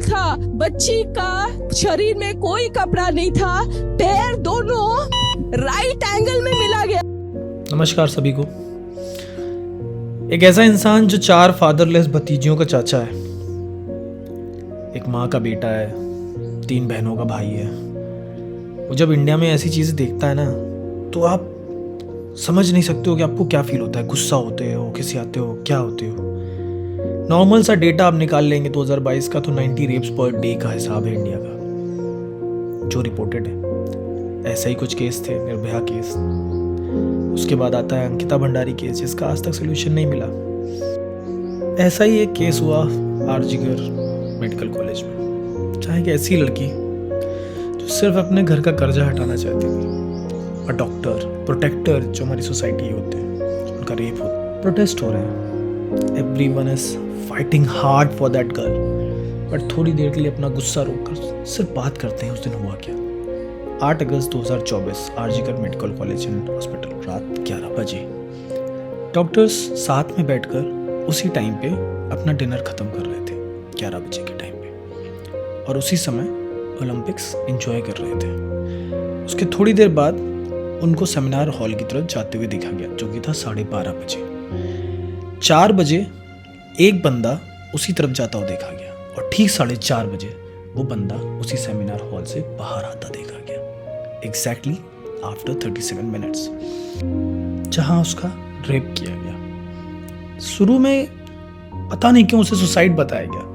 था, बच्ची का शरीर में कोई कपड़ा नहीं था, पैर दोनों राइट एंगल में मिला गया। नमस्कार सभी को। एक ऐसा इंसान जो 4 फादरलेस भतीजियों का चाचा है, एक माँ का बेटा है, 3 बहनों का भाई है। वो जब इंडिया में ऐसी चीज़ें देखता है ना, तो आप समझ नहीं सकते हो कि आपको क्या फील होता है। गुस्सा होते हो, खिसियाते हो, क्या होते हो। नॉर्मल सा डेटा आप निकाल लेंगे 2022 का, तो 90 रेप्स पर डे का हिसाब है इंडिया का जो रिपोर्टेड है। ऐसा ही कुछ केस थे, निर्भया केस। उसके बाद आता है अंकिता भंडारी केस, जिसका आज तक सोल्यूशन नहीं मिला। ऐसा ही एक केस हुआ आरजीकर मेडिकल कॉलेज में, जहाँ एक ऐसी लड़की जो सिर्फ अपने घर का कर्जा हटाना चाहती थी, और डॉक्टर प्रोटेक्टर जो हमारी सोसाइटी होते हैं, उनका रेप हो, प्रोटेस्ट हो रहे हैं। Everyone is fighting hard for that girl, but थोड़ी देर के लिए अपना गुस्सा रोककर सिर्फ बात करते हैं उस दिन हुआ क्या। 8 अगस्त 2024 RG Kar medical college and hospital, रात 11 बजे। डॉक्टर्स साथ में बैठकर उसी टाइम पे अपना डिनर ख़त्म कर रहे थे, 11 बजे के टाइम पे, और उसी समय ओलंपिक्स एंजॉय कर रहे थे। उसके थोड़ी देर बाद उनको सेमिनार हॉल की तरफ जाते हुए देखा गया, जो कि था 12:30 बजे। 4 बजे एक बंदा उसी तरफ जाता हुआ देखा गया, और ठीक 4:30 बजे वो बंदा उसी सेमिनार हॉल से बाहर आता देखा गया, एग्जैक्टली आफ्टर 37 मिनट्स, जहां उसका रेप किया गया। शुरू में पता नहीं क्यों उसे सुसाइड बताया गया।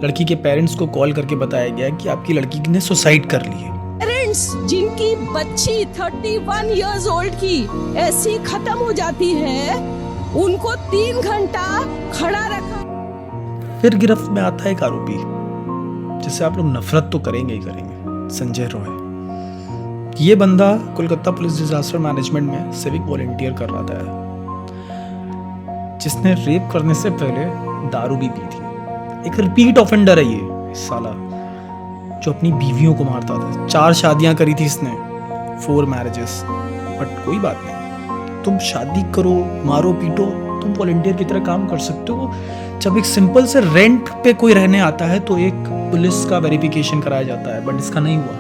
लड़की के पेरेंट्स को कॉल करके बताया गया कि आपकी लड़की ने सुसाइड कर ली है। पेरेंट्स जिनकी बच्ची 31 इयर्स ओल्ड की ऐसी खत्म हो जाती है, उनको 3 घंटा खड़ा रखा। फिर गिरफ्त में आता है एक आरोपी, जिससे आप लोग नफरत तो करेंगे ही करेंगे, संजय रॉय। ये बंदा कोलकाता पुलिस डिजास्टर मैनेजमेंट में सिविक वॉलंटियर कर रहा था, जिसने रेप करने से पहले दारू भी पी थी। एक रिपीट ऑफेंडर है ये साला, जो अपनी बीवियों को मारता था। 4 शादियां करी थी इसने, 4 मैरिजेस। बट कोई बात नहीं, तुम शादी करो, मारो पीटो, तुम वॉलंटियर की तरह काम कर सकते हो। जब एक सिंपल से रेंट पे कोई रहने आता है तो एक पुलिस का वेरिफिकेशन कराया जाता है, बट इसका नहीं हुआ।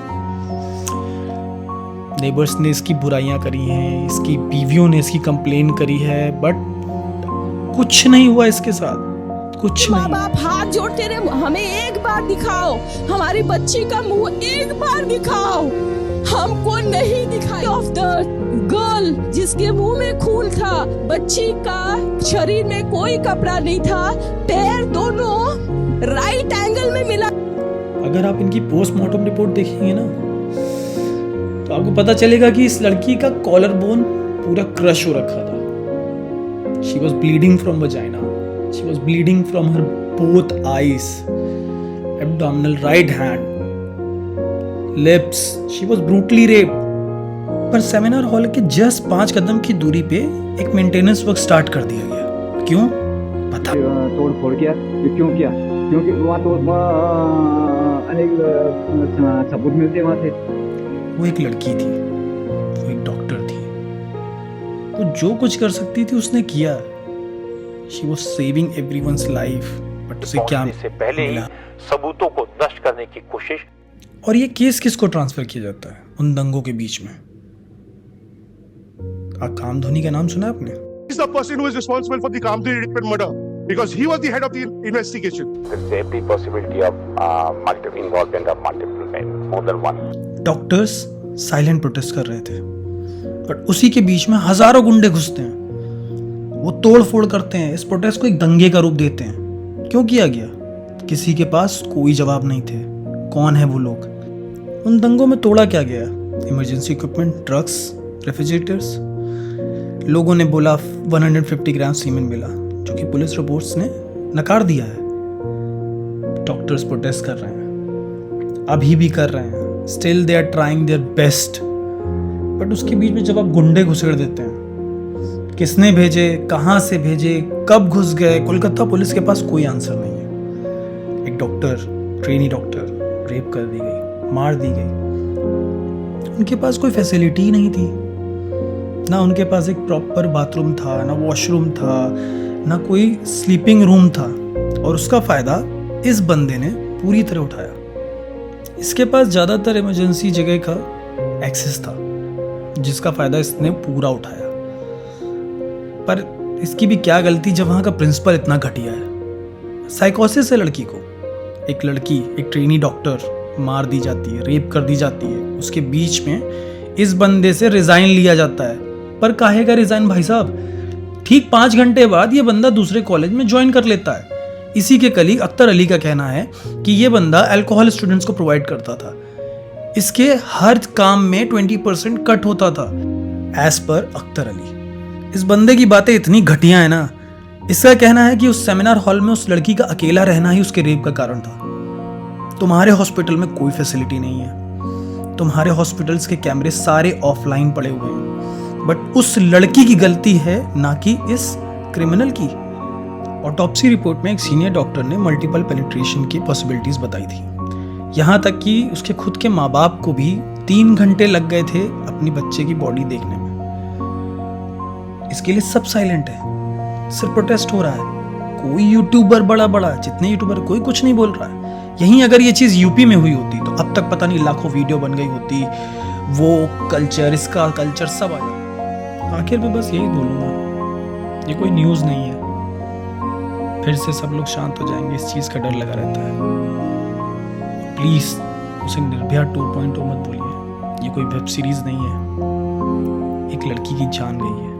नेबर्स ने इसकी बुराइयां करी हैं, इसकी बीवियों ने इसकी कंप्लेन करी है, बट कुछ नहीं हुआ इसके साथ, कुछ नहीं। बाप हाथ जोड़ते रहे, हमें एक बार दिखाओ, हमारी बच्ची का मुंह एक बार दिखाओ। हमको नहीं दिखाई ऑफ द गर्ल जिसके मुंह में खून था, बच्ची का शरीर में कोई कपड़ा नहीं था, पैर दोनों राइट एंगल में मिला। अगर आप इनकी पोस्टमार्टम रिपोर्ट देखेंगे ना, तो आपको पता चलेगा कि इस लड़की का कॉलर बोन पूरा क्रश हो रखा था। She was bleeding from vagina, she was bleeding from her both eyes, abdominal, right hand, lips. She was brutally raped. पर सेमिनार हॉल के जस्ट 5 कदम की दूरी पे एक मेंटेनेंस वर्क स्टार्ट कर दिया गया। क्यों? पता तोड़ फोड़ किया, क्यों किया? क्योंकि वहाँ तो अनेक सबूत मिलते वहाँ से। वो एक लड़की थी, वो एक डॉक्टर थी, वो जो कुछ कर सकती थी उसने किया। She was saving everyone's life, but उसे क्या से पहले ही सबूतों को नष्ट करने की कोशिश। और ये केस किसको ट्रांसफर किया जाता है? उन दंगों के बीच में। कामधुनी का नाम सुना आपने? He's the person who is responsible for the Kamdhini rape and murder because he was the head of the investigation. There's every possibility of multiple involvement of multiple men, more than one. Doctors silent protest कर रहे थे, but उसी के बीच में हजारों गुंडे घुसते हैं। वो तोड़ फोड़ करते हैं, इस प्रोटेस्ट को एक दंगे का रूप देते हैं। क्यों किया गया? किसी के पास कोई जवाब नहीं थे। कौन है वो लोग? उन दंगों में तोड़ा क्या गया? Emergency equipment, drugs, refrigerators. लोगों ने बोला 150 ग्राम सीमेन मिला, जो कि पुलिस रिपोर्ट्स ने नकार दिया है। डॉक्टर्स प्रोटेस्ट कर रहे हैं, अभी भी कर रहे हैं, still they are trying their best. But उसके बीच में जब आप गुंडे घुसेड़ देते हैं, किसने भेजे, कहाँ से भेजे, कब घुस गए, कोलकाता पुलिस के पास कोई आंसर नहीं है। एक डॉक्टर, ट्रेनी डॉक्टर रेप कर दी गई, मार दी गई। उनके पास कोई फैसिलिटी ही नहीं थी, ना उनके पास एक प्रॉपर बाथरूम था, ना वॉशरूम था, ना कोई स्लीपिंग रूम था। और उसका फ़ायदा इस बंदे ने पूरी तरह उठाया। इसके पास ज़्यादातर इमरजेंसी जगह का एक्सेस था, जिसका फ़ायदा इसने पूरा उठाया। पर इसकी भी क्या गलती जब वहाँ का प्रिंसिपल इतना घटिया है। साइकोसिस है लड़की को, एक लड़की, एक ट्रेनी डॉक्टर मार दी जाती है, रेप कर दी जाती है, उसके बीच में इस बंदे से रिजाइन लिया जाता है। पर काहे का रिजाइन भाई साहब? ठीक 5 घंटे बाद ये बंदा दूसरे कॉलेज में ज्वाइन कर लेता है। इसी के कलीग अख्तर अली का कहना है कि ये बंदा अल्कोहल स्टूडेंट्स को प्रोवाइड करता था। इसके हर काम में 20% कट होता था, एज पर अख्तर अली। इस बंदे की बातें इतनी घटिया है ना। इसका कहना है कि उस सेमिनार हॉल में उस लड़की का अकेला रहना ही उसके रेप का कारण था। तुम्हारे हॉस्पिटल में कोई फैसिलिटी नहीं है, तुम्हारे हॉस्पिटल्स के कैमरे सारे ऑफलाइन पड़े हुए हैं, बट उस लड़की की गलती है, ना कि इस क्रिमिनल की। ऑटोप्सी रिपोर्ट में एक सीनियर डॉक्टर ने मल्टीपल पेनिट्रेशन की पॉसिबिलिटीज बताई थी। यहाँ तक कि उसके खुद के माँ बाप को भी 3 घंटे लग गए थे अपनी बच्चे की बॉडी देखने में। इसके लिए सब साइलेंट है, सिर्फ प्रोटेस्ट हो रहा है। कोई यूट्यूबर बड़ा जितने यूट्यूबर, कोई कुछ नहीं बोल रहा है। यहीं अगर ये चीज़ यूपी में हुई होती तो अब तक पता नहीं लाखों वीडियो बन गई होती, वो कल्चर, इसका कल्चर सब आ जाता। आखिर में बस यही बोलूँगा, ये कोई न्यूज़ नहीं है। फिर से सब लोग शांत हो जाएंगे, इस चीज़ का डर लगा रहता है। प्लीज़ उसे निर्भया 2.0 मत बोलिए, ये कोई वेब सीरीज़ नहीं है। एक लड़की की जान गई है।